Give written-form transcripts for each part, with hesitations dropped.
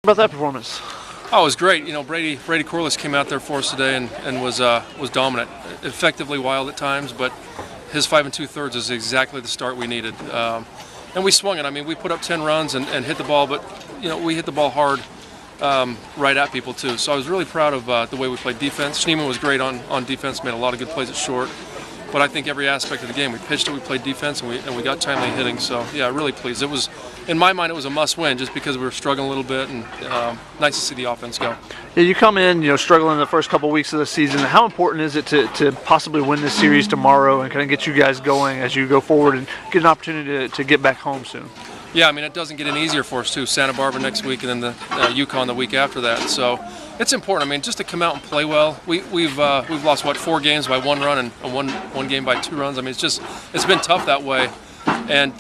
About that performance? Oh, it was great. You know, Brady Corless came out there for us today and was dominant, effectively wild at times, but his 5 2/3 is exactly the start we needed. And we swung it. I mean, we put up 10 runs and hit the ball, but you know, we hit the ball hard right at people too. So I was really proud of the way we played defense. Schneemann was great on defense, made a lot of good plays at short. But I think every aspect of the game, we pitched it, we played defense, and we got timely hitting. So yeah, really pleased. It was, in my mind, it was a must-win just because we were struggling a little bit, and nice to see the offense go. Yeah, you come in, you know, struggling the first couple weeks of the season. How important is it to possibly win this series tomorrow and kind of get you guys going as you go forward and get an opportunity to get back home soon? Yeah, I mean, it doesn't get any easier for us too. Santa Barbara next week, and then the Yukon the week after that. So it's important. I mean, just to come out and play well. We've lost 4 games by 1 run and one game by 2 runs. I mean, it's been tough that way, and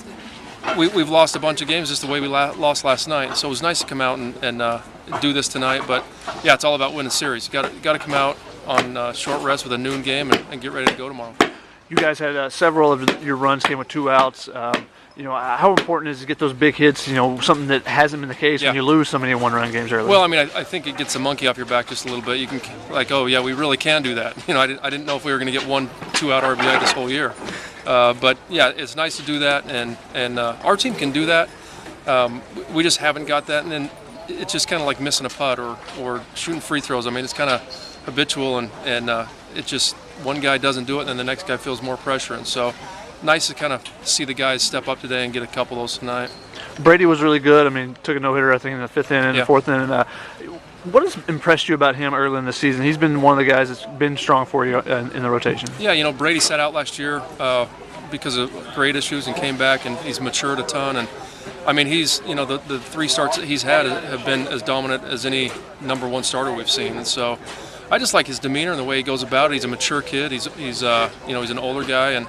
we've lost a bunch of games just the way we lost last night. So it was nice to come out and do this tonight. But yeah, it's all about winning series. You got to come out on short rest with a noon game and get ready to go tomorrow. You guys had several of your runs came with 2 outs. You know, how important is it to get those big hits, you know, something that hasn't been the case when you lose so many 1-run games early? Well, I mean, I think it gets the monkey off your back just a little bit. You can, like, oh, yeah, we really can do that. You know, I didn't know if we were going to get 1-2 out RBI this whole year. But, yeah, it's nice to do that, and our team can do that. We just haven't got that, and then it's just kind of like missing a putt or shooting free throws. I mean, it's kind of habitual, and it just one guy doesn't do it, and then the next guy feels more pressure. And so nice to kind of see the guys step up today and get a couple of those tonight. Brady was really good. I mean, took a no-hitter, I think, in the 5th inning and the 4th inning. What has impressed you about him early in the season? He's been one of the guys that's been strong for you in the rotation. Yeah, you know, Brady sat out last year because of grade issues and came back, and he's matured a ton. And I mean, he's, you know, the 3 starts that he's had have been as dominant as any #1 starter we've seen. And so I just like his demeanor and the way he goes about it. He's a mature kid. He's you know, he's an older guy, and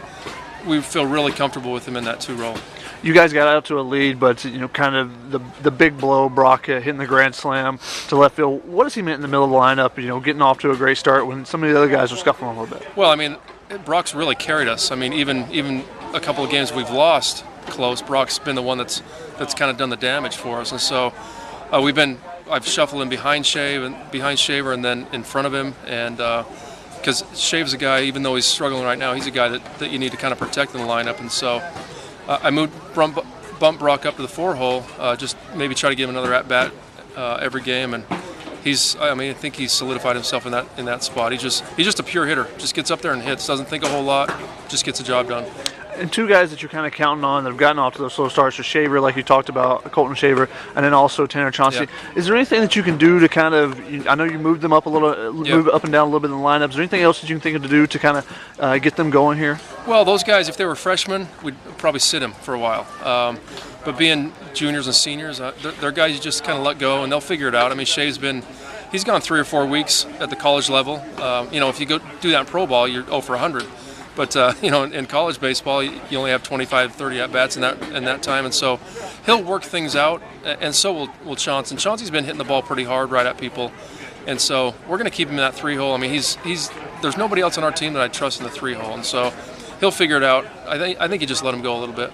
we feel really comfortable with him in that 2 role. You guys got out to a lead, but you know, kind of the big blow, Brock hitting the grand slam to left field. What has he meant in the middle of the lineup? You know, getting off to a great start when some of the other guys were scuffling a little bit. Well, I mean, Brock's really carried us. I mean, even a couple of games we've lost close, Brock's been the one that's kind of done the damage for us. And so I've shuffled him behind Shaver and then in front of him, and because Shave's a guy, even though he's struggling right now, he's a guy that you need to kind of protect in the lineup. And so I bumped Brock up to the 4-hole, just maybe try to give him another at-bat every game. And I think he's solidified himself in that spot. He's just a pure hitter. Just gets up there and hits. Doesn't think a whole lot. Just gets the job done. And 2 guys that you're kind of counting on that have gotten off to those slow starts are Shaver, like you talked about, Colton Shaver, and then also Tanner Chauncey. Yeah. Is there anything that you can do to kind of, I know you moved them up a little, move up and down a little bit in the lineup. Is there anything else that you can think of to do to kind of get them going here? Well, those guys, if they were freshmen, we'd probably sit them for a while. But being juniors and seniors, they're guys you just kind of let go, and they'll figure it out. I mean, he's gone 3 or 4 weeks at the college level. You know, if you go do that in pro ball, you're 0 for 100. But, you know, in college baseball, you only have 25, 30 at-bats in that time. And so he'll work things out, and so will Chauncey. And Chauncey's been hitting the ball pretty hard right at people. And so we're going to keep him in that 3-hole. I mean, there's nobody else on our team that I trust in the 3-hole. And so he'll figure it out. I think you just let him go a little bit.